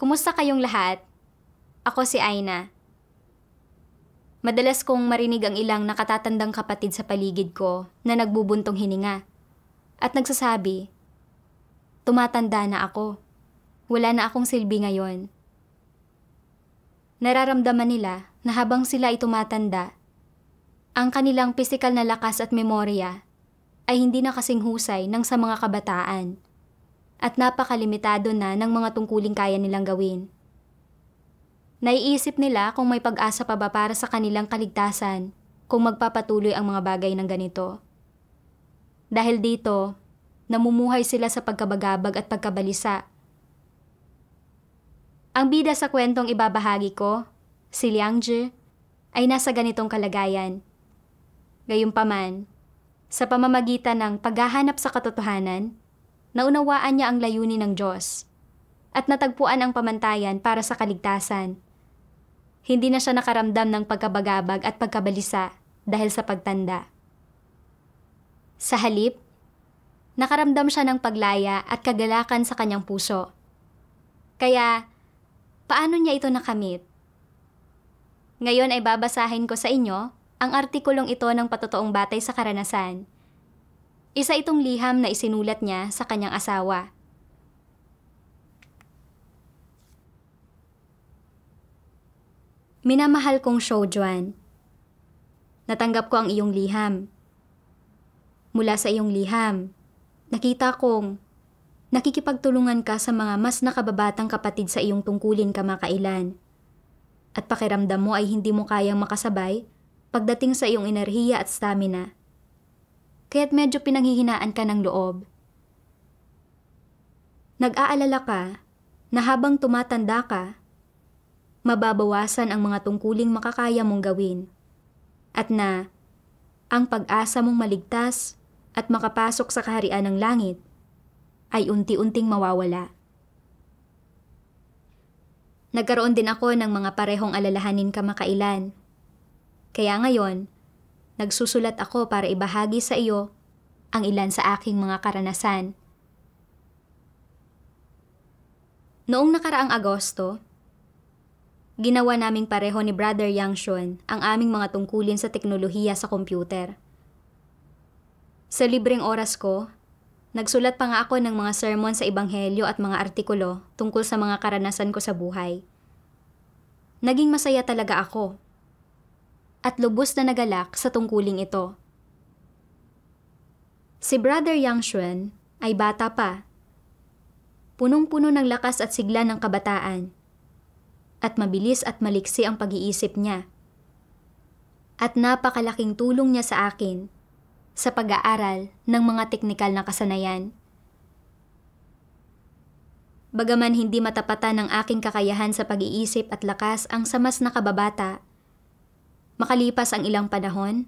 Kumusta kayong lahat? Ako si Aina. Madalas kong marinig ang ilang nakatatandang kapatid sa paligid ko na nagbubuntong hininga at nagsasabi, tumatanda na ako. Wala na akong silbi ngayon. Nararamdaman nila na habang sila ay tumatanda, ang kanilang pisikal na lakas at memorya ay hindi na kasing husay ng sa mga kabataan at napakalimitado na ng mga tungkuling kaya nilang gawin. Naiisip nila kung may pag-asa pa ba para sa kanilang kaligtasan kung magpapatuloy ang mga bagay ng ganito. Dahil dito, namumuhay sila sa pagkabagabag at pagkabalisa. Ang bida sa kwentong ibabahagi ko, si Liang Zhi, ay nasa ganitong kalagayan. Gayunpaman, sa pamamagitan ng paghahanap sa katotohanan, naunawaan niya ang layunin ng Diyos at natagpuan ang pamantayan para sa kaligtasan. Hindi na siya nakaramdam ng pagkabagabag at pagkabalisa dahil sa pagtanda. Sa halip, nakaramdam siya ng paglaya at kagalakan sa kanyang puso. Kaya, paano niya ito nakamit? Ngayon ay babasahin ko sa inyo ang artikulong ito ng patotoong batay sa karanasan. Isa itong liham na isinulat niya sa kanyang asawa. Minamahal kong Shoujuan, natanggap ko ang iyong liham. Mula sa iyong liham, nakita kong nakikipagtulungan ka sa mga mas nakababatang kapatid sa iyong tungkulin kamakailan. At pakiramdam mo ay hindi mo kayang makasabay pagdating sa iyong enerhiya at stamina. Kaya't medyo pinanghihinaan ka ng loob. Nag-aalala ka na habang tumatanda ka, mababawasan ang mga tungkuling makakaya mong gawin at na ang pag-asa mong maligtas at makapasok sa kaharian ng langit ay unti-unting mawawala. Nagkaroon din ako ng mga parehong alalahanin kamakailan. Kaya ngayon, nagsusulat ako para ibahagi sa iyo ang ilan sa aking mga karanasan. Noong nakaraang Agosto, ginawa naming pareho ni Brother Yang Shun ang aming mga tungkulin sa teknolohiya sa kompyuter. Sa libreng oras ko, nagsulat pa nga ako ng mga sermon sa ebanghelyo at mga artikulo tungkol sa mga karanasan ko sa buhay. Naging masaya talaga ako at lubos na nagalak sa tungkuling ito. Si Brother Yang Shun ay bata pa, punong-puno ng lakas at sigla ng kabataan, at mabilis at maliksi ang pag-iisip niya. At napakalaking tulong niya sa akin sa pag-aaral ng mga teknikal na kasanayan. Bagaman hindi matapatan ng aking kakayahan sa pag-iisip at lakas ang sa mas nakababata, makalipas ang ilang panahon,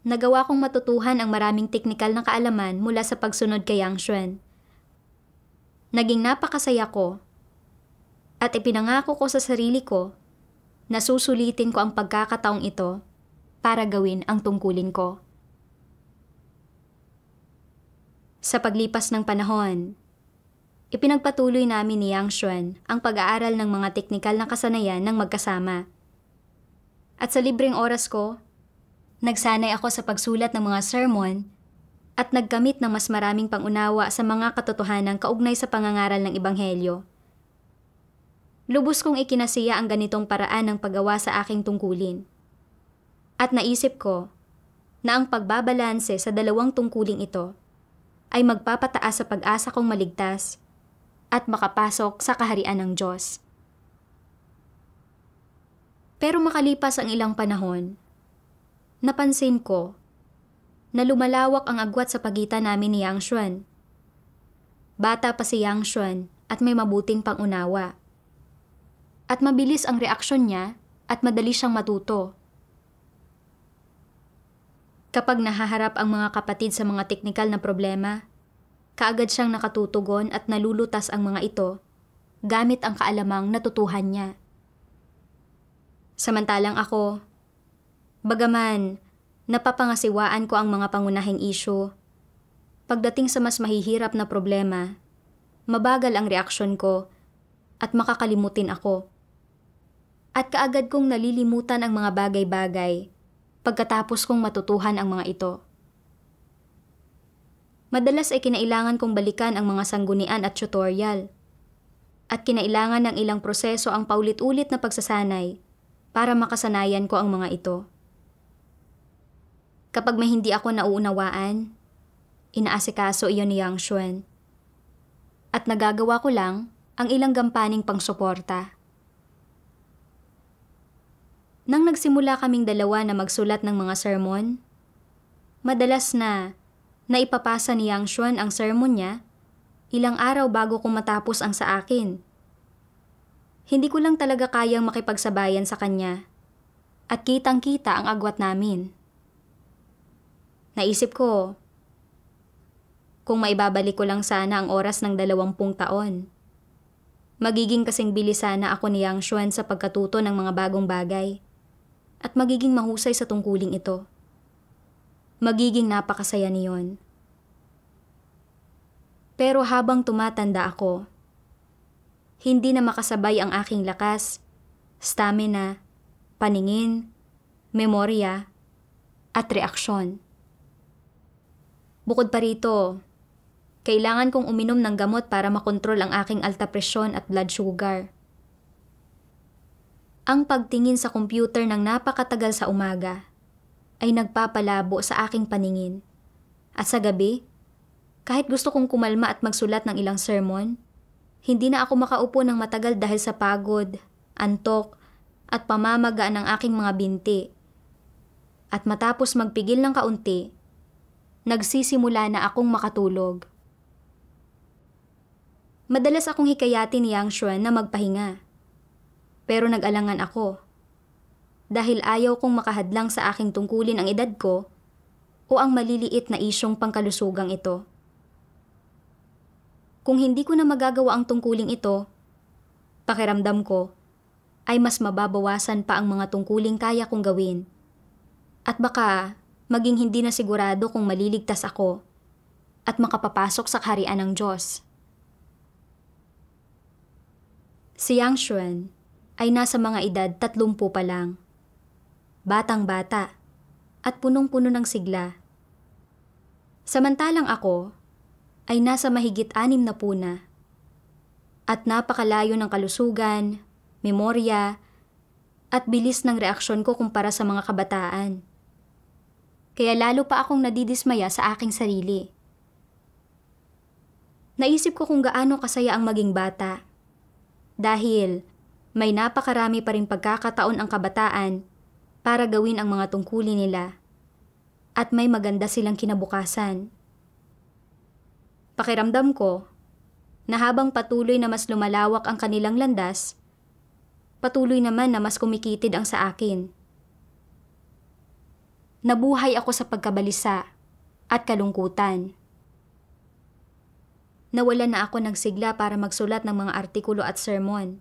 nagawa kong matutuhan ang maraming teknikal na kaalaman mula sa pagsunod kay Yang Shun. Naging napakasaya ko at ipinangako ko sa sarili ko na susulitin ko ang pagkakataong ito para gawin ang tungkulin ko. Sa paglipas ng panahon, ipinagpatuloy namin ni Yang Shun ang pag-aaral ng mga teknikal na kasanayan ng magkasama. At sa libreng oras ko, nagsanay ako sa pagsulat ng mga sermon at nagkamit ng mas maraming pangunawa sa mga katotohanan kaugnay sa pangangaral ng ebanghelyo. Lubos kong ikinasiya ang ganitong paraan ng paggawa sa aking tungkulin. At naisip ko na ang pagbabalanse sa dalawang tungkuling ito ay magpapataas sa pag-asa kong maligtas at makapasok sa kaharian ng Diyos. Pero makalipas ang ilang panahon, napansin ko na lumalawak ang agwat sa pagitan namin ni Yang Shun. Bata pa si Yang Shun at may mabuting pangunawa. At mabilis ang reaksyon niya at madali siyang matuto. Kapag nahaharap ang mga kapatid sa mga teknikal na problema, kaagad siyang nakatutugon at nalulutas ang mga ito gamit ang kaalamang natutuhan niya. Samantalang ako, bagaman napapangasiwaan ko ang mga pangunahing isyu, pagdating sa mas mahihirap na problema, mabagal ang reaksyon ko at makakalimutin ako. At kaagad kong nalilimutan ang mga bagay-bagay pagkatapos kong matutuhan ang mga ito. Madalas ay kinailangan kong balikan ang mga sanggunian at tutorial. At kinailangan ng ilang proseso ang paulit-ulit na pagsasanay para makasanayan ko ang mga ito. Kapag may hindi ako nauunawaan, inaasikaso iyon ni Yang Xuan. At nagagawa ko lang ang ilang gampaning pangsuporta. Nang nagsimula kaming dalawa na magsulat ng mga sermon, madalas na naipapasa ni Yang Xuan ang sermon niya ilang araw bago kong matapos ang sa akin. Hindi ko lang talaga kayang makipagsabayan sa kanya at kitang-kita ang agwat namin. Naisip ko, kung maibabalik ko lang sana ang oras ng 20 taon, magiging kasing bilis sana ako ni Yang Xuan sa pagkatuto ng mga bagong bagay at magiging mahusay sa tungkuling ito. Magiging napakasaya niyon. Pero habang tumatanda ako, hindi na makasabay ang aking lakas, stamina, paningin, memorya, at reaksyon. Bukod pa rito, kailangan kong uminom ng gamot para makontrol ang aking alta presyon at blood sugar. Ang pagtingin sa computer ng napakatagal sa umaga ay nagpapalabo sa aking paningin. At sa gabi, kahit gusto kong kumalma at magsulat ng ilang sermon, hindi na ako makaupo ng matagal dahil sa pagod, antok, at pamamaga ng aking mga binti. At matapos magpigil ng kaunti, nagsisimula na akong makatulog. Madalas akong hikayatin ni Yang Xuan na magpahinga. Pero nag-alangan ako. Dahil ayaw kong makahadlang sa aking tungkulin ang edad ko o ang maliliit na isyong pangkalusugang ito. Kung hindi ko na magagawa ang tungkuling ito, pakiramdam ko ay mas mababawasan pa ang mga tungkuling kaya kong gawin. At baka maging hindi na sigurado kung maliligtas ako at makapapasok sa kaharian ng Diyos. Si Yang Xuan ay nasa mga edad 30 pa lang. Batang-bata at punong-puno ng sigla. Samantalang ako ay nasa mahigit 60 na at napakalayo ng kalusugan, memorya, at bilis ng reaksyon ko kumpara sa mga kabataan. Kaya lalo pa akong nadidismaya sa aking sarili. Naisip ko kung gaano kasaya ang maging bata. Dahil may napakarami pa ring pagkakataon ang kabataan para gawin ang mga tungkulin nila at may maganda silang kinabukasan. Pakiramdam ko na habang patuloy na mas lumalawak ang kanilang landas, patuloy naman na mas kumikitid ang sa akin. Nabuhay ako sa pagkabalisa at kalungkutan. Nawalan na ako ng sigla para magsulat ng mga artikulo at sermon.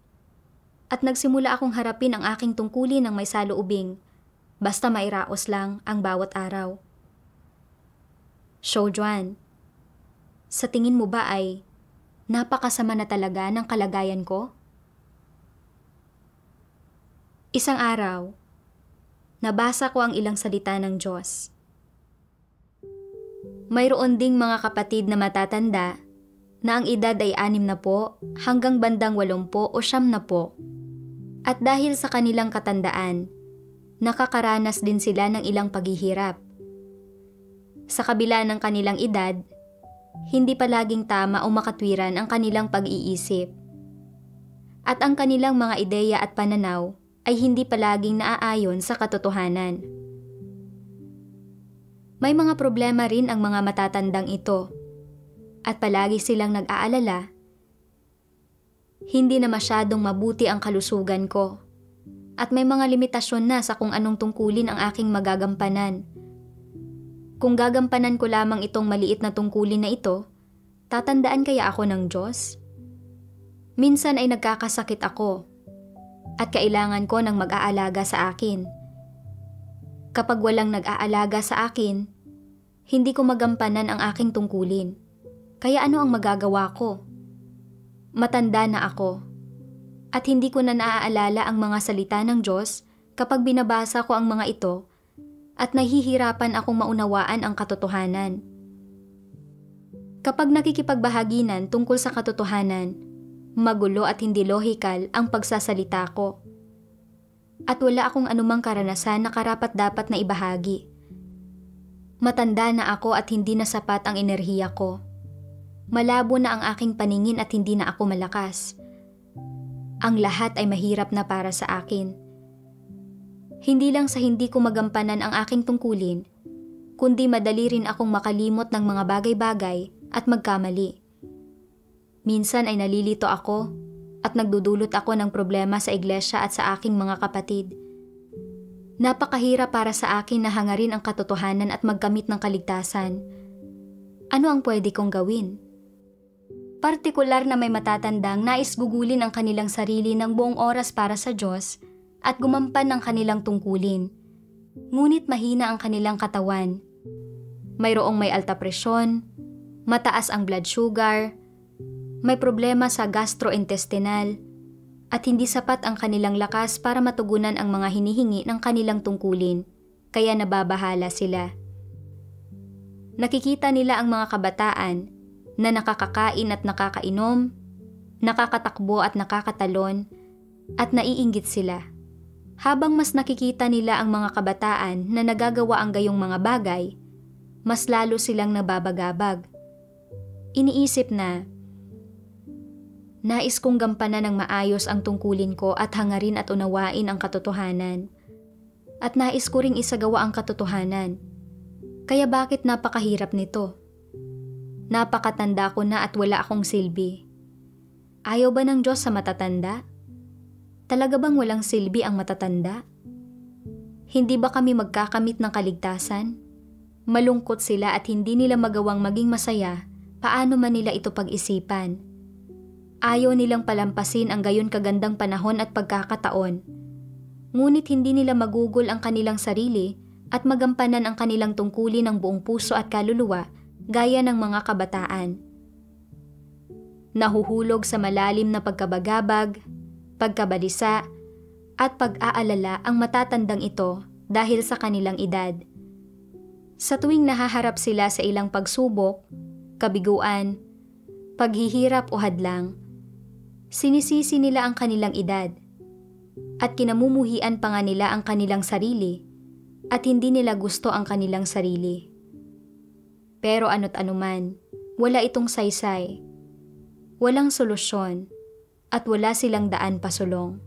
At nagsimula akong harapin ang aking tungkulin ng may saloobing, basta mairaos lang ang bawat araw. Shou Juan, sa tingin mo ba ay napakasama na talaga ng kalagayan ko? Isang araw, nabasa ko ang ilang salita ng Diyos. Mayroon ding mga kapatid na matatanda na ang edad ay 60 hanggang bandang 80 o 90. At dahil sa kanilang katandaan, nakakaranas din sila ng ilang paghihirap. Sa kabila ng kanilang edad, hindi palaging tama o makatwiran ang kanilang pag-iisip. At ang kanilang mga ideya at pananaw ay hindi palaging naaayon sa katotohanan. May mga problema rin ang mga matatandang ito at palagi silang nag-aalala. Hindi na masyadong mabuti ang kalusugan ko at may mga limitasyon na sa kung anong tungkulin ang aking magagampanan. Kung gagampanan ko lamang itong maliit na tungkulin na ito, tatandaan kaya ako ng Diyos? Minsan ay nagkakasakit ako at kailangan ko ng mag-aalaga sa akin. Kapag walang nag-aalaga sa akin, hindi ko magampanan ang aking tungkulin. Kaya ano ang magagawa ko? Matanda na ako At hindi ko na naaalala ang mga salita ng Diyos kapag binabasa ko ang mga ito at nahihirapan akong maunawaan ang katotohanan. Kapag nakikipagbahaginan tungkol sa katotohanan, magulo at hindi lohikal ang pagsasalita ko. At wala akong anumang karanasan na karapat-dapat na ibahagi. Matanda na ako at hindi na sapat ang enerhiya ko. Malabo na ang aking paningin at hindi na ako malakas. Ang lahat ay mahirap na para sa akin. Hindi lang sa hindi ko magampanan ang aking tungkulin, kundi madali rin akong makalimot ng mga bagay-bagay at magkamali. Minsan ay nalilito ako at nagdudulot ako ng problema sa iglesia at sa aking mga kapatid. Napakahirap para sa akin na hangarin ang katotohanan at magkamit ng kaligtasan. Ano ang pwede kong gawin? Partikular na may matatandang nais gugulin ang kanilang sarili ng buong oras para sa Diyos at gumampan ng kanilang tungkulin. Ngunit mahina ang kanilang katawan. Mayroong may alta presyon, mataas ang blood sugar, may problema sa gastrointestinal, at hindi sapat ang kanilang lakas para matugunan ang mga hinihingi ng kanilang tungkulin, kaya nababahala sila. Nakikita nila ang mga kabataan na nakakakain at nakakainom, nakakatakbo at nakakatalon, at naiinggit sila. Habang mas nakikita nila ang mga kabataan na nagagawa ang gayong mga bagay, mas lalo silang nababagabag. Iniisip na, nais kong gampanan ng maayos ang tungkulin ko at hangarin at unawain ang katotohanan. At nais ko ring isagawa ang katotohanan. Kaya bakit napakahirap nito? Napakatanda ko na at wala akong silbi. Ayaw ba ng Diyos sa matatanda? Talaga bang walang silbi ang matatanda? Hindi ba kami magkakamit ng kaligtasan? Malungkot sila at hindi nila magawang maging masaya, paano man nila ito pag-isipan. Ayaw nilang palampasin ang gayon kagandang panahon at pagkakataon. Ngunit hindi nila magugol ang kanilang sarili at magampanan ang kanilang tungkulin ng buong puso at kaluluwa gaya ng mga kabataan. Nahuhulog sa malalim na pagkabagabag, pagkabalisa, at pag-aalala ang matatandang ito dahil sa kanilang edad. Sa tuwing nahaharap sila sa ilang pagsubok, kabiguan, paghihirap o hadlang, sinisisi nila ang kanilang edad at kinamumuhian pa nga nila ang kanilang sarili at hindi nila gusto ang kanilang sarili. Pero ano't anuman, wala itong saysay, walang solusyon, at wala silang daan pasulong.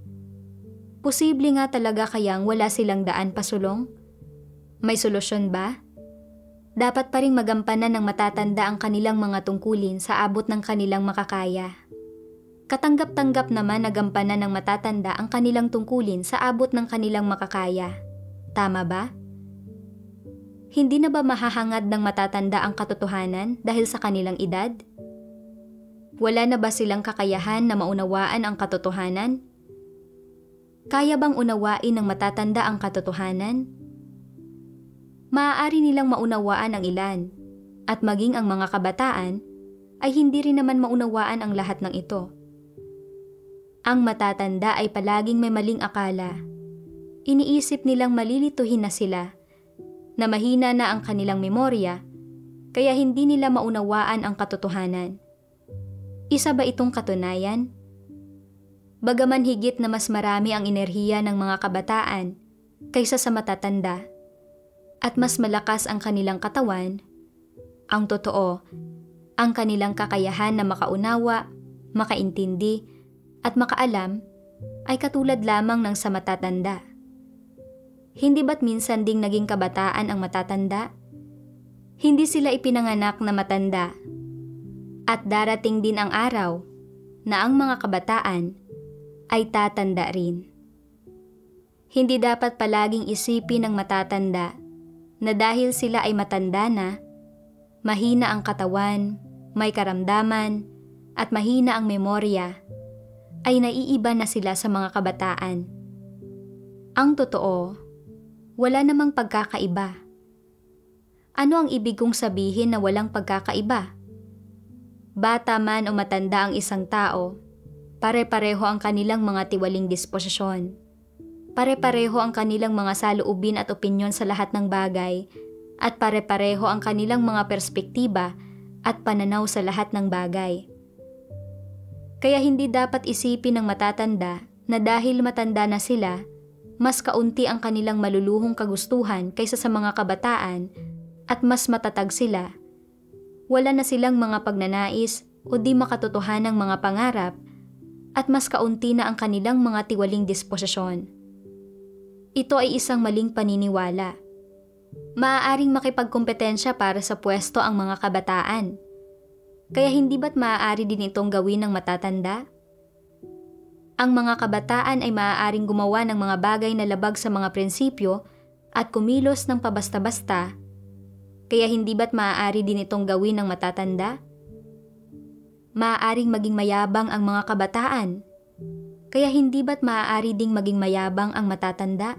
Posible nga talaga kayang wala silang daan pasulong? May solusyon ba? Dapat pa ring magampanan ng matatanda ang kanilang mga tungkulin sa abot ng kanilang makakaya. Katanggap-tanggap naman na gampanan ng matatanda ang kanilang tungkulin sa abot ng kanilang makakaya. Tama ba? Hindi na ba mahahangad ng matatanda ang katotohanan dahil sa kanilang edad? Wala na ba silang kakayahan na maunawaan ang katotohanan? Kaya bang unawain ng matatanda ang katotohanan? Maaari nilang maunawaan ang ilan, at maging ang mga kabataan ay hindi rin naman maunawaan ang lahat ng ito. Ang matatanda ay palaging may maling akala. Iniisip nilang malilituhin na sila, na mahina na ang kanilang memorya, kaya hindi nila maunawaan ang katotohanan. Isa ba itong katunayan? Bagaman higit na mas marami ang enerhiya ng mga kabataan kaysa sa matatanda, at mas malakas ang kanilang katawan, ang totoo, ang kanilang kakayahan na makaunawa, makaintindi, at makaalam ay katulad lamang ng sa matatanda. Hindi ba't minsan ding naging kabataan ang matatanda? Hindi sila ipinanganak na matanda. At darating din ang araw na ang mga kabataan ay tatanda rin. Hindi dapat palaging isipin ng matatanda na dahil sila ay matanda na, mahina ang katawan, may karamdaman, at mahina ang memorya, ay naiiba na sila sa mga kabataan. Ang totoo, wala namang pagkakaiba. Ano ang ibig kong sabihin na walang pagkakaiba? Bata man o matanda ang isang tao, Pare-pareho ang kanilang mga tiwaling disposisyon. Pare-pareho ang kanilang mga saloobin at opinyon sa lahat ng bagay, at pare-pareho ang kanilang mga perspektiba at pananaw sa lahat ng bagay. Kaya hindi dapat isipin ng matatanda na dahil matanda na sila, mas kaunti ang kanilang maluluhong kagustuhan kaysa sa mga kabataan at mas matatag sila. Wala na silang mga pagnanais o di makatotohanang mga pangarap at mas kaunti na ang kanilang mga tiwaling disposisyon. Ito ay isang maling paniniwala. Maaaring makipagkompetensya para sa pwesto ang mga kabataan. Kaya hindi ba't maaari din itong gawin ng matatanda? Ang mga kabataan ay maaaring gumawa ng mga bagay na labag sa mga prinsipyo at kumilos ng pabasta-basta. Kaya hindi ba't maaari din itong gawin ng matatanda? Maaaring maging mayabang ang mga kabataan. Kaya hindi ba't maaari ding maging mayabang ang matatanda?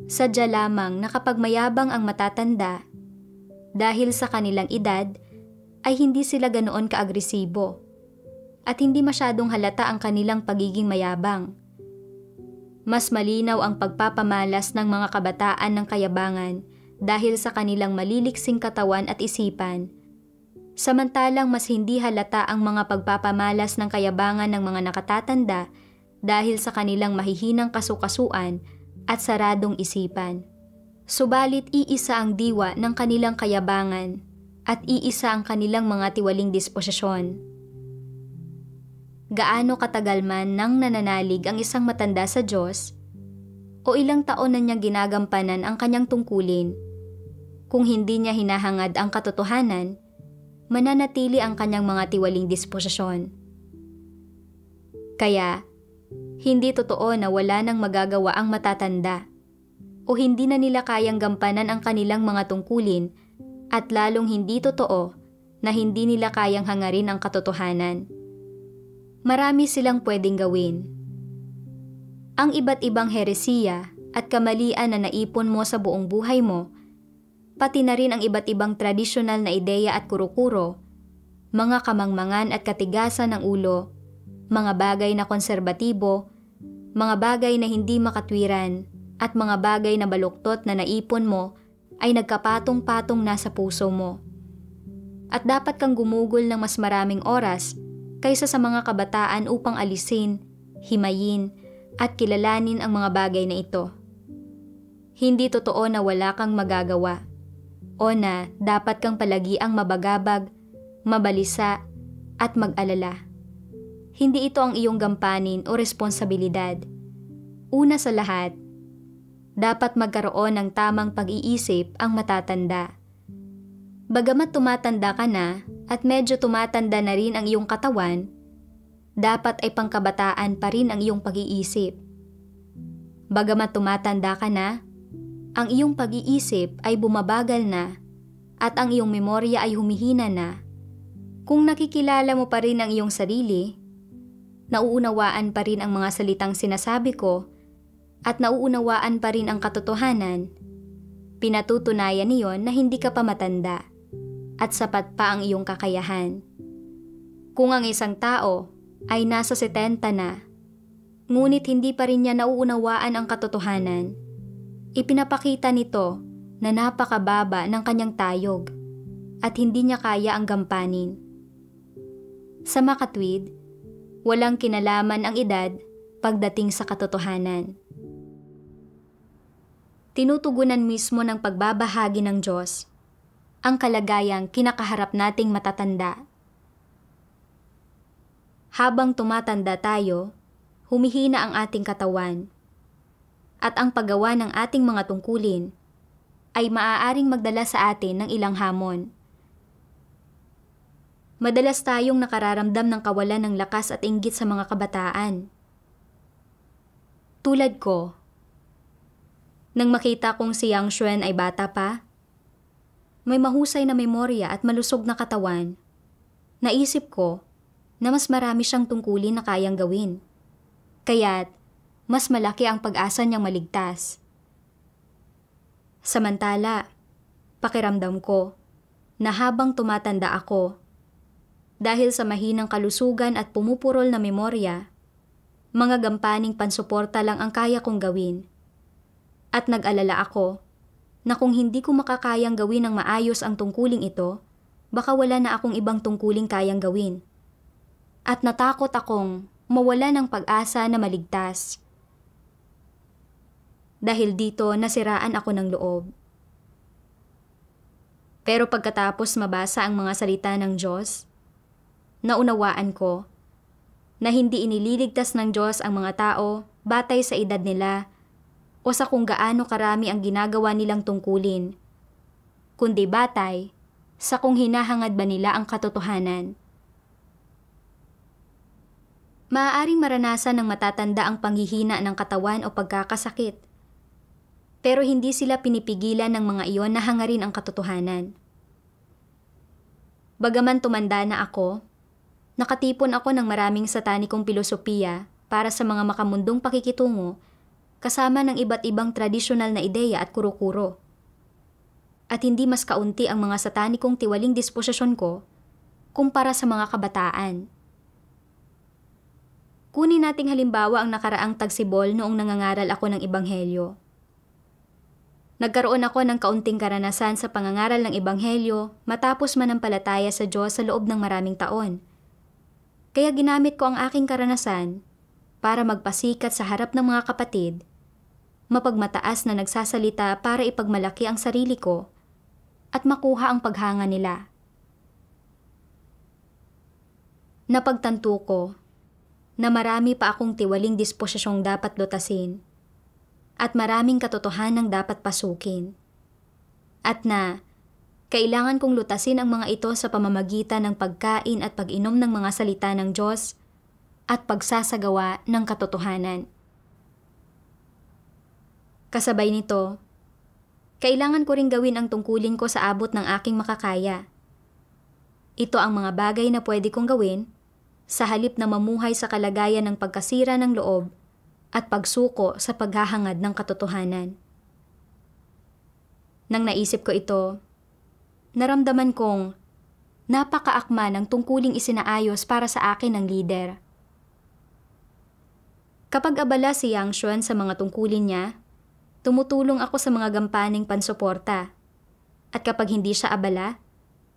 Sadya lamang na kapag mayabang ang matatanda, dahil sa kanilang edad, ay hindi sila ganoon kaagresibo at hindi masyadong halata ang kanilang pagiging mayabang. Mas malinaw ang pagpapamalas ng mga kabataan ng kayabangan dahil sa kanilang maliliksing katawan at isipan, samantalang mas hindi halata ang mga pagpapamalas ng kayabangan ng mga nakatatanda dahil sa kanilang mahihinang kasukasuan at saradong isipan. Subalit iisa ang diwa ng kanilang kayabangan at iisa ang kanilang mga tiwaling disposisyon. Gaano katagal man nang nananalig ang isang matanda sa Diyos o ilang taon na niyang ginagampanan ang kanyang tungkulin, kung hindi niya hinahangad ang katotohanan, mananatili ang kanyang mga tiwaling disposisyon. Kaya, hindi totoo na wala nang magagawa ang matatanda o hindi na nila kayang gampanan ang kanilang mga tungkulin at lalong hindi totoo na hindi nila kayang hangarin ang katotohanan. Marami silang pwedeng gawin. Ang iba't ibang heresiya at kamalian na naipon mo sa buong buhay mo, pati na rin ang iba't ibang tradisyonal na ideya at kuro-kuro, mga kamangmangan at katigasan ng ulo, mga bagay na konserbatibo, mga bagay na hindi makatwiran, at mga bagay na baluktot na naipon mo ay nagkapatong-patong na sa puso mo. At dapat kang gumugol ng mas maraming oras kaysa sa mga kabataan upang alisin, himayin, at kilalanin ang mga bagay na ito. Hindi totoo na wala kang magagawa o na dapat kang palagiang mabagabag, mabalisa, at mag-alala. Hindi ito ang iyong gampanin o responsibilidad. Una sa lahat, dapat magkaroon ng tamang pag-iisip ang matatanda. Bagamat tumatanda ka na at medyo tumatanda na rin ang iyong katawan, dapat ay pangkabataan pa rin ang iyong pag-iisip. Bagamat tumatanda ka na, ang iyong pag-iisip ay bumabagal na at ang iyong memorya ay humihina na. Kung nakikilala mo pa rin ang iyong sarili, nauunawaan pa rin ang mga salitang sinasabi ko, at nauunawaan pa rin ang katotohanan, pinatutunayan niyon na hindi ka pa matanda at sapat pa ang iyong kakayahan. Kung ang isang tao ay nasa 70 na, ngunit hindi pa rin niya nauunawaan ang katotohanan, ipinapakita nito na napakababa ng kanyang tayog at hindi niya kaya ang gampanin. Sa makatwid, walang kinalaman ang edad pagdating sa katotohanan. Tinutugunan mismo ng pagbabahagi ng Diyos ang kalagayang kinakaharap nating matatanda. Habang tumatanda tayo, humihina ang ating katawan at ang paggawa ng ating mga tungkulin ay maaaring magdala sa atin ng ilang hamon. Madalas tayong nakararamdam ng kawalan ng lakas at inggit sa mga kabataan. Tulad ko, nang makita kong si Yang Xuan ay bata pa, may mahusay na memorya at malusog na katawan, naisip ko na mas marami siyang tungkulin na kayang gawin. Kaya't mas malaki ang pag-asa niyang maligtas. Samantala, pakiramdam ko na habang tumatanda ako, Dahil sa mahinang kalusugan at pumupurol na memorya, mga gampaning pansuporta lang ang kaya kong gawin. At nag-alala ako na kung hindi ko makakayang gawin ng maayos ang tungkuling ito, baka wala na akong ibang tungkuling kayang gawin. At natakot akong mawala ng pag-asa na maligtas. Dahil dito nasiraan ako ng loob. Pero pagkatapos mabasa ang mga salita ng Diyos, naunawaan ko na hindi inililigtas ng Diyos ang mga tao batay sa edad nila o sa kung gaano karami ang ginagawa nilang tungkulin, kundi batay sa kung hinahangad ba nila ang katotohanan. Maaaring maranasan ng matatanda ang panghihina ng katawan o pagkakasakit, pero hindi sila pinipigilan ng mga iyon na hangarin ang katotohanan. Bagaman tumanda na ako, nakatipon ako ng maraming satanikong pilosopiya para sa mga makamundong pakikitungo kasama ng iba't ibang tradisyonal na ideya at kuro-kuro. At hindi mas kaunti ang mga satanikong tiwaling disposisyon ko kumpara sa mga kabataan. Kunin nating halimbawa ang nakaraang tagsibol noong nangangaral ako ng Ebanghelyo. Nagkaroon ako ng kaunting karanasan sa pangangaral ng Ebanghelyo matapos manampalataya sa Diyos sa loob ng maraming taon. Kaya ginamit ko ang aking karanasan para magpasikat sa harap ng mga kapatid, mapagmataas na nagsasalita para ipagmalaki ang sarili ko at makuha ang paghanga nila. Napagtanto ko na marami pa akong tiwaling disposisyong dapat lutasin at maraming katotohanang dapat pasukin. At na kailangan kong lutasin ang mga ito sa pamamagitan ng pagkain at pag-inom ng mga salita ng Diyos at pagsasagawa ng katotohanan. Kasabay nito, kailangan ko ring gawin ang tungkulin ko sa abot ng aking makakaya. Ito ang mga bagay na pwede kong gawin sa halip na mamuhay sa kalagayan ng pagkasira ng loob at pagsuko sa paghahangad ng katotohanan. Nang naisip ko ito, naramdaman kong napakaakma ng tungkuling isinaayos para sa akin ng lider. Kapag abala si Yang Xuan sa mga tungkulin niya, tumutulong ako sa mga gampaning pansuporta. At kapag hindi siya abala,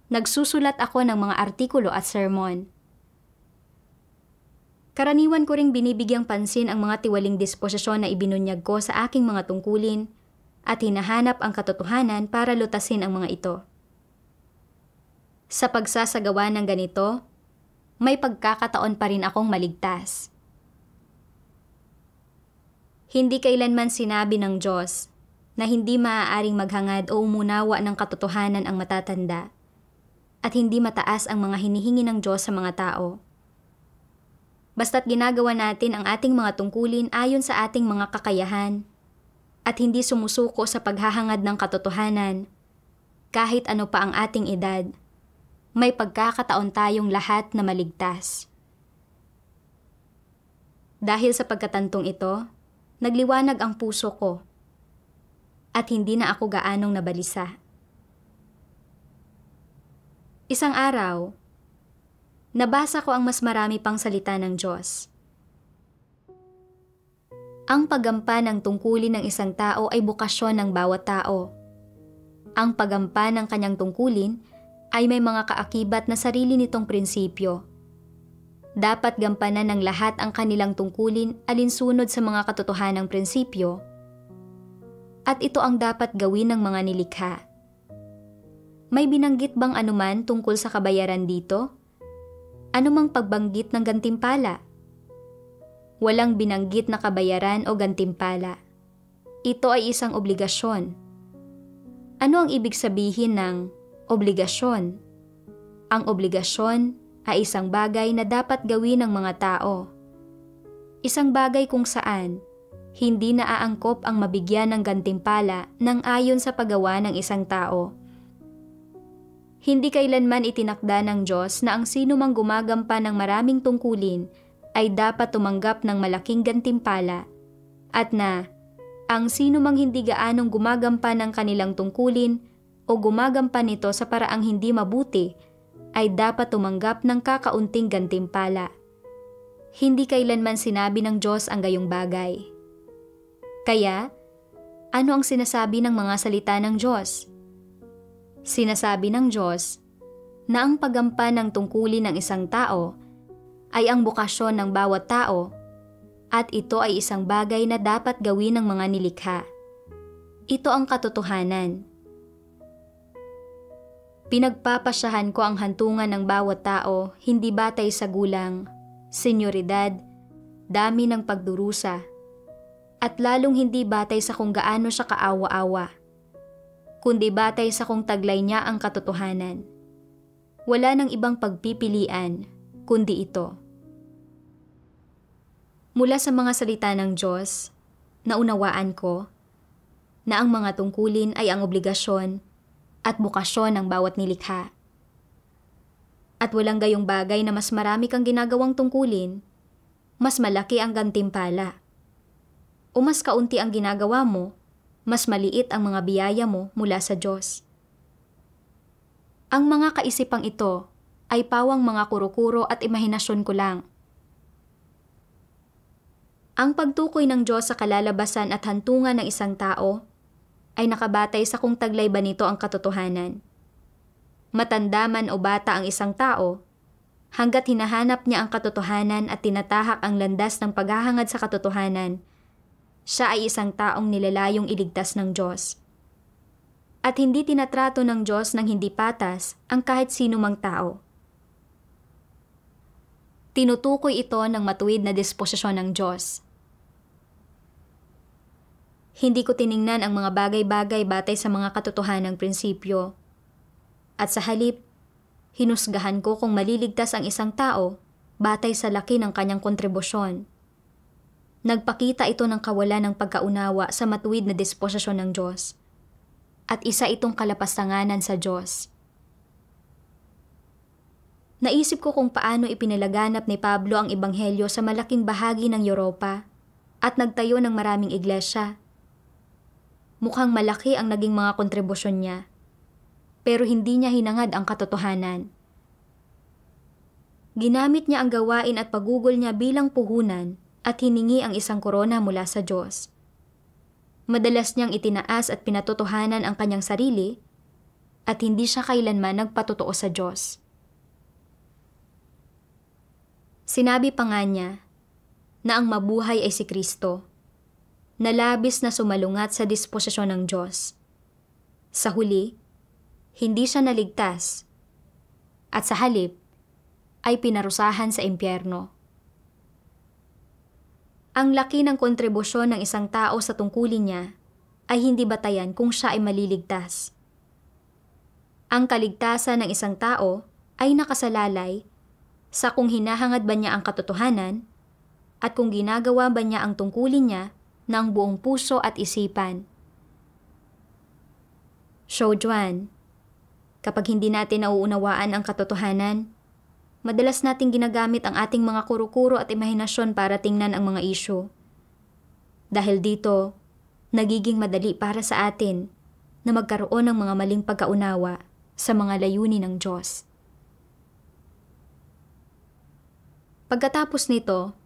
nagsusulat ako ng mga artikulo at sermon. Karaniwan ko ring binibigyang pansin ang mga tiwaling disposisyon na ibinunyag ko sa aking mga tungkulin at hinahanap ang katotohanan para lutasin ang mga ito. Sa pagsasagawa ng ganito, may pagkakataon pa rin akong maligtas. Hindi kailanman sinabi ng Diyos na hindi maaaring maghangad o umunawa ng katotohanan ang matatanda at hindi mataas ang mga hinihingi ng Diyos sa mga tao. Basta't ginagawa natin ang ating mga tungkulin ayon sa ating mga kakayahan at hindi sumusuko sa paghahangad ng katotohanan, kahit ano pa ang ating edad, may pagkakataon tayong lahat na maligtas. Dahil sa pagkatantong ito, nagliwanag ang puso ko at hindi na ako gaanong nabalisa. Isang araw, nabasa ko ang mas marami pang salita ng Diyos. Ang paggampan ng tungkulin ng isang tao ay bukasyon ng bawat tao. Ang paggampan ng kanyang tungkulin ay may mga kaakibat na sarili nitong prinsipyo. Dapat gampanan ng lahat ang kanilang tungkulin alinsunod sa mga katotohanang prinsipyo, at ito ang dapat gawin ng mga nilikha. May binanggit bang anuman tungkol sa kabayaran dito? Anumang pagbanggit ng gantimpala? Walang binanggit na kabayaran o gantimpala. Ito ay isang obligasyon. Ano ang ibig sabihin ng obligasyon? Ang obligasyon ay isang bagay na dapat gawin ng mga tao. Isang bagay kung saan hindi naaangkop ang mabigyan ng gantimpala ng ayon sa paggawa ng isang tao. Hindi kailanman itinakda ng Diyos na ang sino mang gumagampan ng maraming tungkulin ay dapat tumanggap ng malaking gantimpala at na ang sino mang hindi gaanong gumagampan ng kanilang tungkulin o gumagampan nito sa paraang hindi mabuti ay dapat tumanggap ng kakaunting gantimpala. Hindi kailanman sinabi ng Diyos ang gayong bagay. Kaya, ano ang sinasabi ng mga salita ng Diyos? Sinasabi ng Diyos na ang paggampan ng tungkulin ng isang tao ay ang bukasyon ng bawat tao at ito ay isang bagay na dapat gawin ng mga nilikha. Ito ang katotohanan. Pinagpapasyahan ko ang hantungan ng bawat tao hindi batay sa gulang, senyoridad, dami ng pagdurusa, at lalong hindi batay sa kung gaano siya kaawa-awa, kundi batay sa kung taglay niya ang katotohanan. Wala nang ibang pagpipilian, kundi ito. Mula sa mga salita ng Diyos, naunawaan ko na ang mga tungkulin ay ang obligasyon at bukasyon ng bawat nilikha. At walang gayong bagay na mas marami kang ginagawang tungkulin, mas malaki ang gantimpala. O mas kaunti ang ginagawa mo, mas maliit ang mga biyaya mo mula sa Diyos. Ang mga kaisipang ito ay pawang mga kuro-kuro at imahinasyon ko lang. Ang pagtukoy ng Diyos sa kalalabasan at hantungan ng isang tao ay nakabatay sa kung taglay ba nito ang katotohanan. Matanda man o bata ang isang tao, hanggat hinahanap niya ang katotohanan at tinatahak ang landas ng paghahangad sa katotohanan, siya ay isang taong nilalayong iligtas ng Diyos. At hindi tinatrato ng Diyos ng hindi patas ang kahit sino mang tao. Tinutukoy ito ng matuwid na disposisyon ng Diyos. Hindi ko tiningnan ang mga bagay-bagay batay sa mga katotohanang prinsipyo. At sa halip, hinusgahan ko kung maliligtas ang isang tao batay sa laki ng kanyang kontribusyon. Nagpakita ito ng kawalan ng pagkaunawa sa matuwid na disposisyon ng Diyos. At isa itong kalapastanganan sa Diyos. Naisip ko kung paano ipinalaganap ni Pablo ang ebanghelyo sa malaking bahagi ng Europa at nagtayo ng maraming iglesia. Mukhang malaki ang naging mga kontribusyon niya, pero hindi niya hinangad ang katotohanan. Ginamit niya ang gawain at pagugol niya bilang puhunan at hiningi ang isang korona mula sa Diyos. Madalas niyang itinaas at pinatotohanan ang kanyang sarili at hindi siya kailanman nagpatotoo sa Diyos. Sinabi pa nga niya na ang mabuhay ay si Kristo, na labis na sumalungat sa disposisyon ng Diyos. Sa huli, hindi siya naligtas at sa halip ay pinarusahan sa impyerno. Ang laki ng kontribusyon ng isang tao sa tungkulin niya ay hindi batayan kung siya ay maliligtas. Ang kaligtasan ng isang tao ay nakasalalay sa kung hinahangad ba niya ang katotohanan at kung ginagawa ba niya ang tungkulin niya ng buong puso at isipan. So, Juan, kapag hindi natin nauunawaan ang katotohanan, madalas nating ginagamit ang ating mga kuro-kuro at imahinasyon para tingnan ang mga isyu. Dahil dito, nagiging madali para sa atin na magkaroon ng mga maling pagkaunawa sa mga layunin ng Diyos. Pagkatapos nito,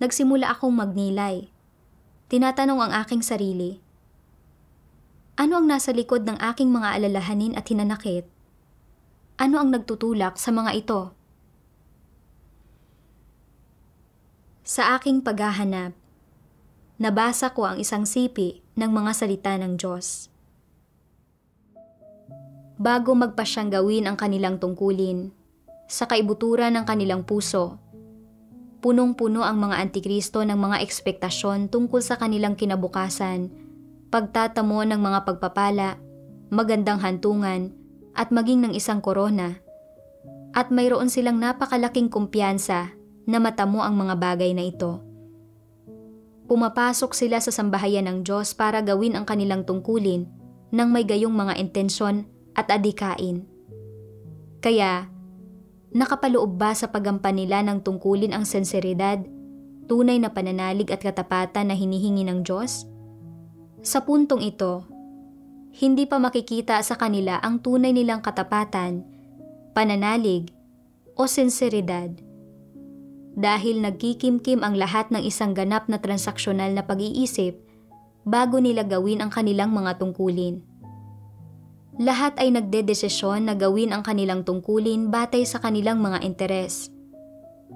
nagsimula akong magnilay. Tinatanong ang aking sarili, ano ang nasa likod ng aking mga alalahanin at hinanakit? Ano ang nagtutulak sa mga ito? Sa aking paghahanap, nabasa ko ang isang sipi ng mga salita ng Diyos. Bago magpasyang gawin ang kanilang tungkulin, sa kaibuturan ng kanilang puso, punong-puno ang mga antikristo ng mga ekspektasyon tungkol sa kanilang kinabukasan, pagtatamo ng mga pagpapala, magandang hantungan, at maging ng isang korona. At mayroon silang napakalaking kumpiyansa na matamo ang mga bagay na ito. Pumapasok sila sa sambahayan ng Diyos para gawin ang kanilang tungkulin nang may gayong mga intensyon at adikain. Kaya, nakapaloob ba sa paggampan nila ng tungkulin ang senseridad, tunay na pananalig at katapatan na hinihingi ng Diyos? Sa puntong ito, hindi pa makikita sa kanila ang tunay nilang katapatan pananalig, o sinseridad. Dahil nagkikimkim ang lahat ng isang ganap na transaksyonal na pag-iisip bago nila gawin ang kanilang mga tungkulin. Lahat ay nagdedesisyon na gawin ang kanilang tungkulin batay sa kanilang mga interes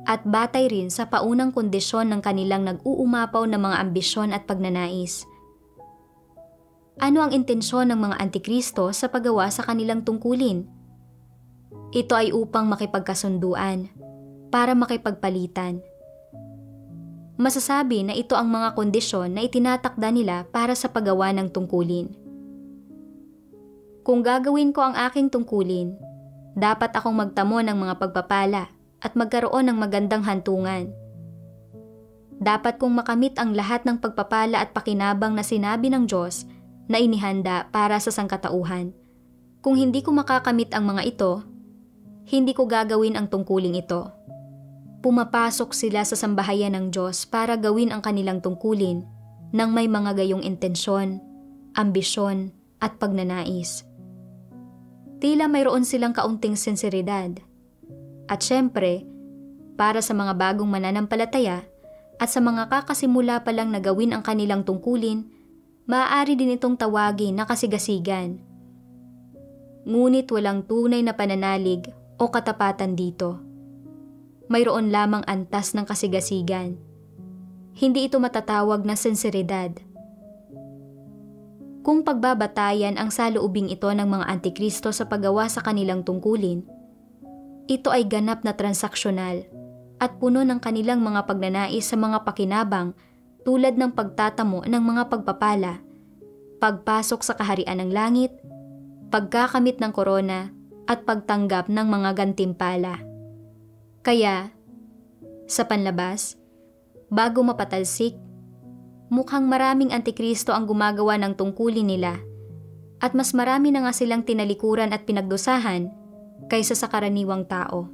at batay rin sa paunang kondisyon ng kanilang nag-uumapaw na mga ambisyon at pagnanais. Ano ang intensyon ng mga antikristo sa paggawa sa kanilang tungkulin? Ito ay upang makipagkasunduan, para makipagpalitan. Masasabi na ito ang mga kondisyon na itinatakda nila para sa paggawa ng tungkulin. Kung gagawin ko ang aking tungkulin, dapat akong magtamo ng mga pagpapala at magkaroon ng magandang hantungan. Dapat kong makamit ang lahat ng pagpapala at pakinabang na sinabi ng Diyos na inihanda para sa sangkatauhan. Kung hindi ko makakamit ang mga ito, hindi ko gagawin ang tungkuling ito. Pumapasok sila sa sambahayan ng Diyos para gawin ang kanilang tungkulin nang may mga gayong intensyon, ambisyon at pagnanais. Tila mayroon silang kaunting sinseridad. At syempre, para sa mga bagong mananampalataya at sa mga kakasimula pa lang na gawin ang kanilang tungkulin, maaari din itong tawagin na kasigasigan. Ngunit walang tunay na pananalig o katapatan dito. Mayroon lamang antas ng kasigasigan. Hindi ito matatawag na sinseridad. Kung pagbabatayan ang saloobing ito ng mga antikristo sa paggawa sa kanilang tungkulin, ito ay ganap na transaksyonal at puno ng kanilang mga pagnanais sa mga pakinabang tulad ng pagtatamo ng mga pagpapala, pagpasok sa kaharian ng langit, pagkakamit ng korona at pagtanggap ng mga gantimpala. Kaya, sa panlabas, bago mapatalsik, mukhang maraming antikristo ang gumagawa ng tungkulin nila at mas marami na nga silang tinalikuran at pinagdusahan kaysa sa karaniwang tao.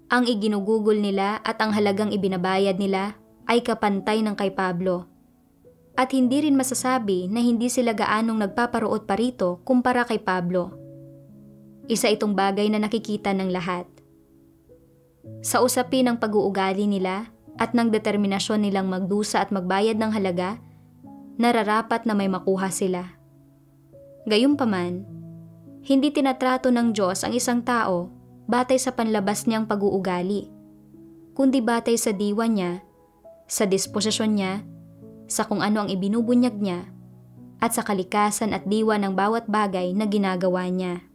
Ang iginugugol nila at ang halagang ibinabayad nila ay kapantay ng kay Pablo. At hindi rin masasabi na hindi sila gaanong nagpaparuot pa rito kumpara kay Pablo. Isa itong bagay na nakikita ng lahat. Sa usapin ng pag-uugali nila at ng determinasyon nilang magdusa at magbayad ng halaga, nararapat na may makuha sila. Gayunpaman, hindi tinatrato ng Diyos ang isang tao batay sa panlabas niyang pag-uugali, kundi batay sa diwa niya, sa disposisyon niya, sa kung ano ang ibinubunyag niya, at sa kalikasan at diwa ng bawat bagay na ginagawa niya.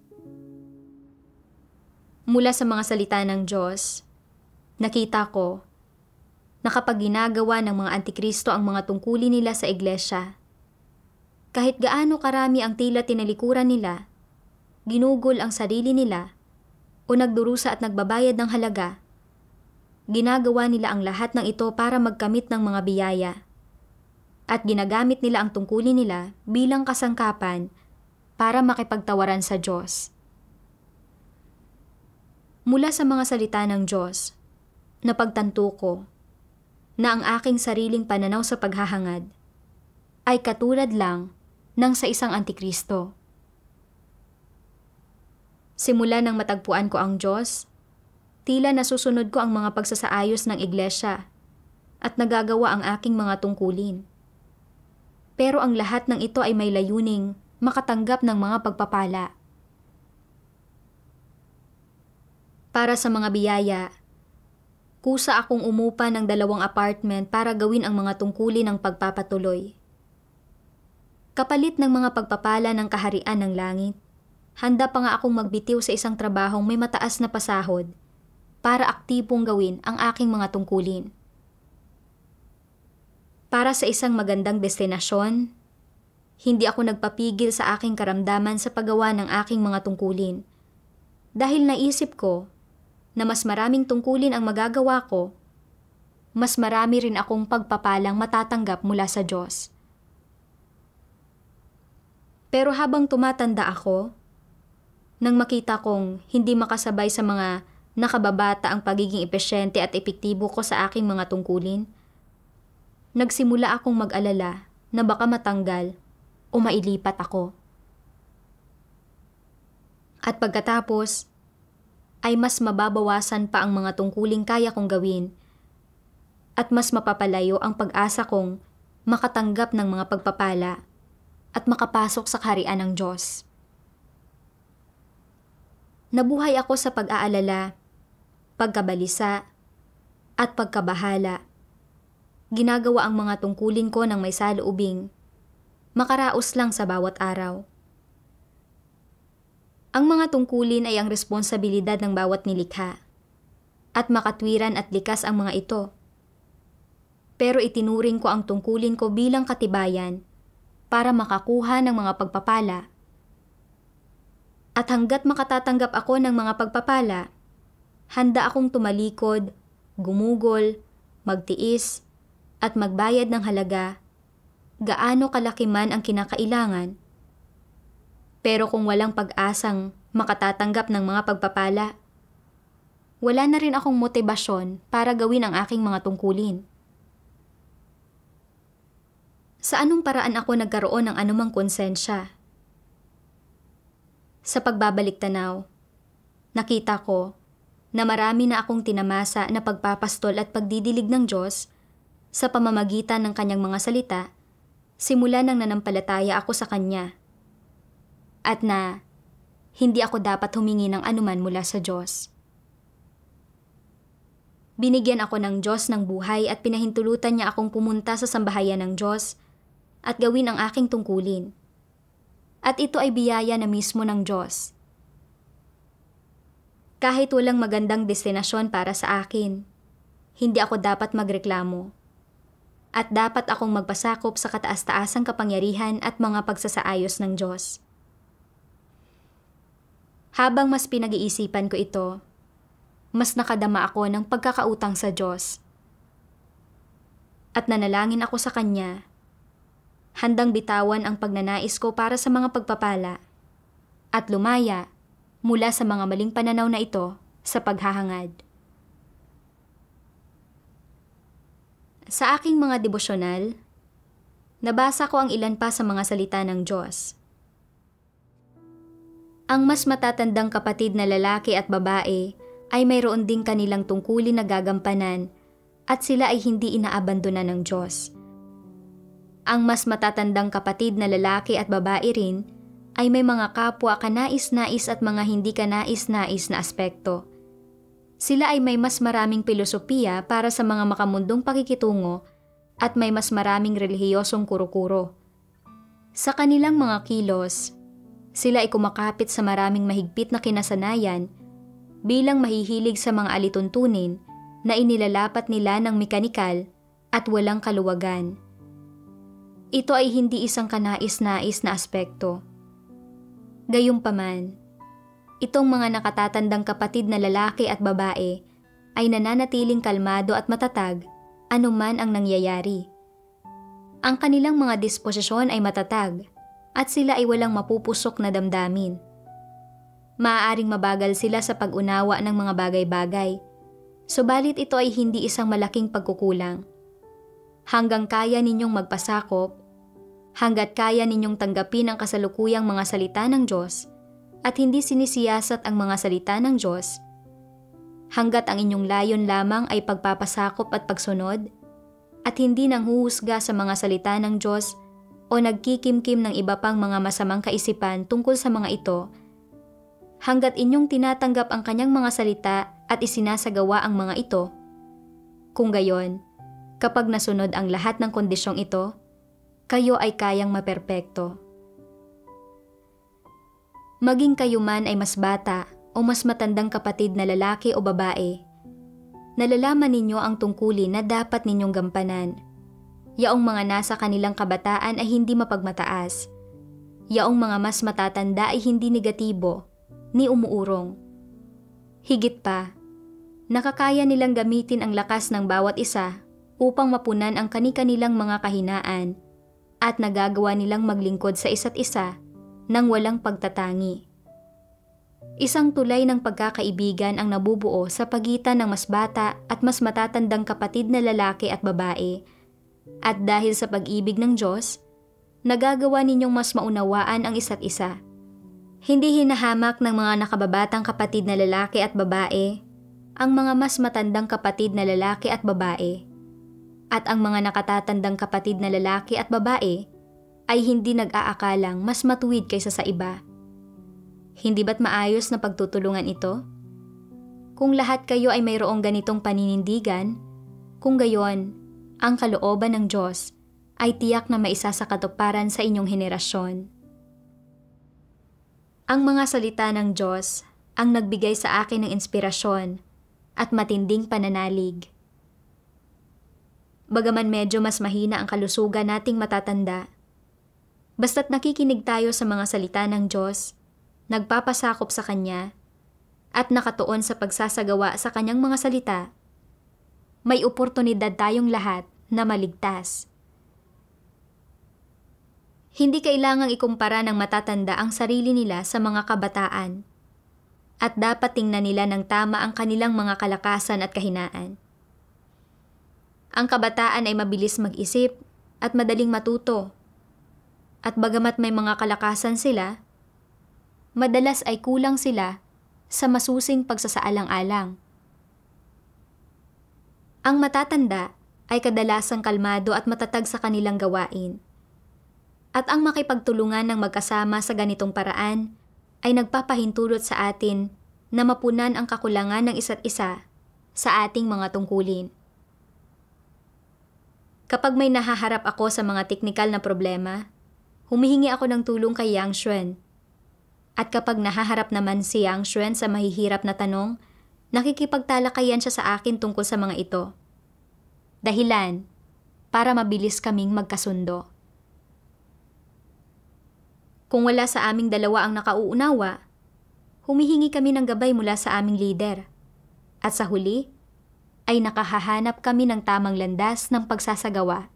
Mula sa mga salita ng Diyos, nakita ko na kapag ginagawa ng mga antikristo ang mga tungkulin nila sa iglesia, kahit gaano karami ang tila tinalikuran nila, ginugol ang sarili nila, o nagdurusa at nagbabayad ng halaga, ginagawa nila ang lahat ng ito para magkamit ng mga biyaya, at ginagamit nila ang tungkulin nila bilang kasangkapan para makipagtawaran sa Diyos. Mula sa mga salita ng Diyos, napagtanto ko na ang aking sariling pananaw sa paghahangad ay katulad lang ng sa isang antikristo. Simula nang matagpuan ko ang Diyos, tila nasusunod ko ang mga pagsasaayos ng iglesia at nagagawa ang aking mga tungkulin. Pero ang lahat ng ito ay may layuning makatanggap ng mga pagpapala. Para sa mga biyaya, kusa akong umupa ng 2 apartment para gawin ang mga tungkulin ng pagpapatuloy. Kapalit ng mga pagpapala ng kaharian ng langit, handa pa nga akong magbitiw sa isang trabahong may mataas na pasahod para aktibong gawin ang aking mga tungkulin. Para sa isang magandang destinasyon, hindi ako nagpapigil sa aking karamdaman sa paggawa ng aking mga tungkulin dahil naisip ko na mas maraming tungkulin ang magagawa ko, mas marami rin akong pagpapalang matatanggap mula sa Diyos. Pero habang tumatanda ako, nang makita kong hindi makasabay sa mga nakababata ang pagiging epesyente at epektibo ko sa aking mga tungkulin, nagsimula akong mag-alala na baka matanggal o mailipat ako. At pagkatapos, ay mas mababawasan pa ang mga tungkuling kaya kong gawin at mas mapapalayo ang pag-asa kong makatanggap ng mga pagpapala at makapasok sa kaharian ng Diyos. Nabuhay ako sa pag-aalala, pagkabalisa, at pagkabahala. Ginagawa ang mga tungkulin ko ng may saloobing, makaraos lang sa bawat araw. Ang mga tungkulin ay ang responsibilidad ng bawat nilikha, at makatwiran at likas ang mga ito. Pero itinuring ko ang tungkulin ko bilang katibayan para makakuha ng mga pagpapala. At hanggat makatatanggap ako ng mga pagpapala, handa akong tumalikod, gumugol, magtiis, at magbayad ng halaga, gaano kalaki man ang kinakailangan. Pero kung walang pag-asang makatatanggap ng mga pagpapala, wala na rin akong motibasyon para gawin ang aking mga tungkulin. Sa anong paraan ako nagkaroon ng anumang konsensya? Sa pagbabalik tanaw, nakita ko na marami na akong tinamasa na pagpapastol at pagdidilig ng Diyos sa pamamagitan ng kanyang mga salita, simula nang nanampalataya ako sa kanya. At na hindi ako dapat humingi ng anuman mula sa Diyos. Binigyan ako ng Diyos ng buhay at pinahintulutan niya akong pumunta sa sambahayan ng Diyos at gawin ang aking tungkulin. At ito ay biyaya na mismo ng Diyos. Kahit walang magandang destinasyon para sa akin, hindi ako dapat magreklamo. At dapat akong magpasakop sa kataas-taasang kapangyarihan at mga pagsasaayos ng Diyos. Habang mas pinag-iisipan ko ito, mas nakadama ako ng pagkakautang sa Diyos. At nanalangin ako sa Kanya, handang bitawan ang pagnanais ko para sa mga pagpapala, at lumaya mula sa mga maling pananaw na ito sa paghahangad. Sa aking mga devosyonal, nabasa ko ang ilan pa sa mga salita ng Diyos. Ang mas matatandang kapatid na lalaki at babae ay mayroon ding kanilang tungkulin na gagampanan at sila ay hindi inaabandona ng Diyos. Ang mas matatandang kapatid na lalaki at babae rin ay may mga kapwa kanais-nais at mga hindi kanais-nais na aspekto. Sila ay may mas maraming filosofiya para sa mga makamundong pakikitungo at may mas maraming relihiyosong kuro-kuro. Sa kanilang mga kilos, sila ay kumakapit sa maraming mahigpit na kinasanayan bilang mahihilig sa mga alituntunin na inilalapat nila ng mekanikal at walang kaluwagan. Ito ay hindi isang kanais-nais na aspekto. Gayunpaman, itong mga nakatatandang kapatid na lalaki at babae ay nananatiling kalmado at matatag anuman ang nangyayari. Ang kanilang mga disposisyon ay matatag at sila ay walang mapupusok na damdamin. Maaaring mabagal sila sa pag-unawa ng mga bagay-bagay, subalit ito ay hindi isang malaking pagkukulang. Hanggang kaya ninyong magpasakop, hanggat kaya ninyong tanggapin ang kasalukuyang mga salita ng Diyos at hindi sinisiyasat ang mga salita ng Diyos, hanggat ang inyong layon lamang ay pagpapasakop at pagsunod, at hindi nang huhusga sa mga salita ng Diyos o nagkikimkim ng iba pang mga masamang kaisipan tungkol sa mga ito, hanggat inyong tinatanggap ang kanyang mga salita at isinasagawa ang mga ito. Kung gayon, kapag nasunod ang lahat ng kondisyong ito, kayo ay kayang maperpekto. Maging kayo man ay mas bata o mas matandang kapatid na lalaki o babae, nalalaman ninyo ang tungkulin na dapat ninyong gampanan. Yaong mga nasa kanilang kabataan ay hindi mapagmataas. Yaong mga mas matatanda ay hindi negatibo, ni umuurong. Higit pa, nakakaya nilang gamitin ang lakas ng bawat isa upang mapunan ang kani-kanilang mga kahinaan at nagagawa nilang maglingkod sa isa't isa nang walang pagtatangi. Isang tulay ng pagkakaibigan ang nabubuo sa pagitan ng mas bata at mas matatandang kapatid na lalaki at babae. At dahil sa pag-ibig ng Diyos, nagagawa ninyong mas maunawaan ang isa't isa. Hindi hinahamak ng mga nakababatang kapatid na lalaki at babae ang mga mas matandang kapatid na lalaki at babae. At ang mga nakatatandang kapatid na lalaki at babae ay hindi nag-aakalang mas matuwid kaysa sa iba. Hindi ba't maayos na pagtutulungan ito? Kung lahat kayo ay mayroong ganitong paninindigan, kung gayon, ang kalooban ng Diyos ay tiyak na maisa sa katuparan sa inyong henerasyon. Ang mga salita ng Diyos ang nagbigay sa akin ng inspirasyon at matinding pananalig. Bagaman medyo mas mahina ang kalusugan nating matatanda, basta't nakikinig tayo sa mga salita ng Diyos, nagpapasakop sa Kanya, at nakatuon sa pagsasagawa sa Kanyang mga salita, may oportunidad tayong lahat na maligtas. Hindi kailangang ikumpara ng matatanda ang sarili nila sa mga kabataan, at dapat tingnan nila ng tama ang kanilang mga kalakasan at kahinaan. Ang kabataan ay mabilis mag-isip at madaling matuto, at bagamat may mga kalakasan sila, madalas ay kulang sila sa masusing pagsasaalang-alang. Ang matatanda ay kadalasang kalmado at matatag sa kanilang gawain, at ang makipagtulungan ng magkasama sa ganitong paraan ay nagpapahintulot sa atin na mapunan ang kakulangan ng isa't isa sa ating mga tungkulin. Kapag may nahaharap ako sa mga teknikal na problema, humihingi ako ng tulong kay Yang Xuan. At kapag nahaharap naman si Yang Xuan sa mahihirap na tanong, nakikipagtalakayan siya sa akin tungkol sa mga ito. Dahilan, para mabilis kaming magkasundo. Kung wala sa aming dalawa ang nakauunawa, humihingi kami ng gabay mula sa aming leader. At sa huli, ay nakahahanap kami ng tamang landas ng pagsasagawa.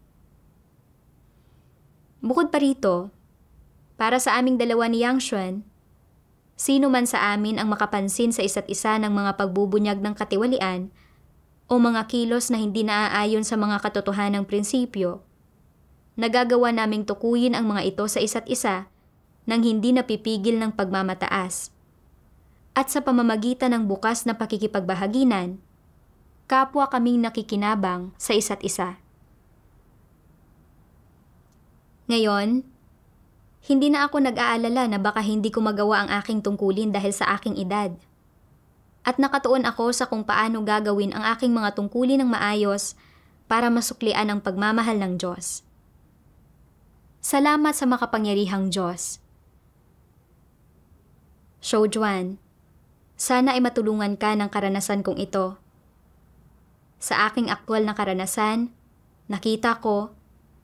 Bukod pa rito, para sa aming dalawa ni Yang Xuan, sino man sa amin ang makapansin sa isa't isa ng mga pagbubunyag ng katiwalian o mga kilos na hindi naaayon sa mga katotohanang prinsipyo, nagagawa naming tukuyin ang mga ito sa isa't isa nang hindi napipigil ng pagmamataas. At sa pamamagitan ng bukas na pakikipagbahaginan, kapwa kaming nakikinabang sa isa't isa. Ngayon, hindi na ako nag-aalala na baka hindi ko magawa ang aking tungkulin dahil sa aking edad. At nakatuon ako sa kung paano gagawin ang aking mga tungkulin ng maayos para masuklian ang pagmamahal ng Diyos. Salamat sa makapangyarihang Diyos. Shoujuan, sana ay matulungan ka ng karanasan kong ito. Sa aking aktwal na karanasan, nakita ko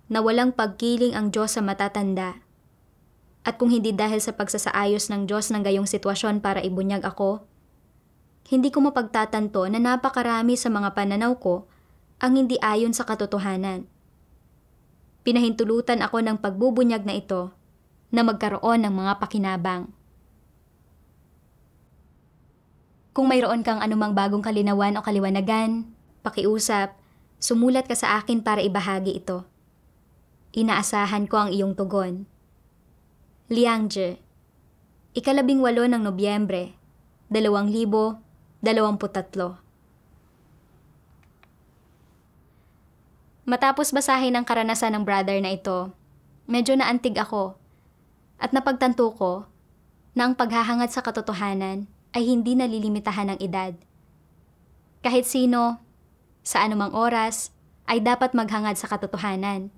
na walang pagkiling ang Diyos sa matatanda. At kung hindi dahil sa pagsasaayos ng Diyos ng gayong sitwasyon para ibunyag ako, hindi ko mapagtatanto na napakarami sa mga pananaw ko ang hindi ayon sa katotohanan. Pinahintulutan ako ng pagbubunyag na ito na magkaroon ng mga pakinabang. Kung mayroon kang anumang bagong kalinawan o kaliwanagan, pakiusap, sumulat ka sa akin para ibahagi ito. Inaasahan ko ang iyong tugon. Liangzhi, 18 ng Nobyembre, 2023. Matapos basahin ang karanasan ng brother na ito, medyo naantig ako at napagtanto ko na ang paghahangad sa katotohanan ay hindi nalilimitahan ng edad. Kahit sino, sa anumang oras, ay dapat maghangad sa katotohanan.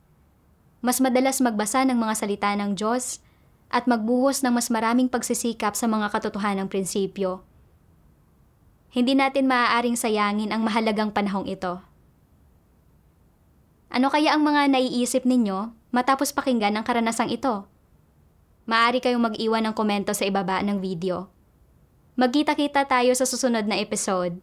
Mas madalas magbasa ng mga salita ng Diyos at magbuhos ng mas maraming pagsisikap sa mga katotohanang prinsipyo. Hindi natin maaaring sayangin ang mahalagang panahong ito. Ano kaya ang mga naiisip ninyo matapos pakinggan ang karanasang ito? Maaari kayong mag-iwan ng komento sa ibaba ng video. Magkita-kita tayo sa susunod na episode.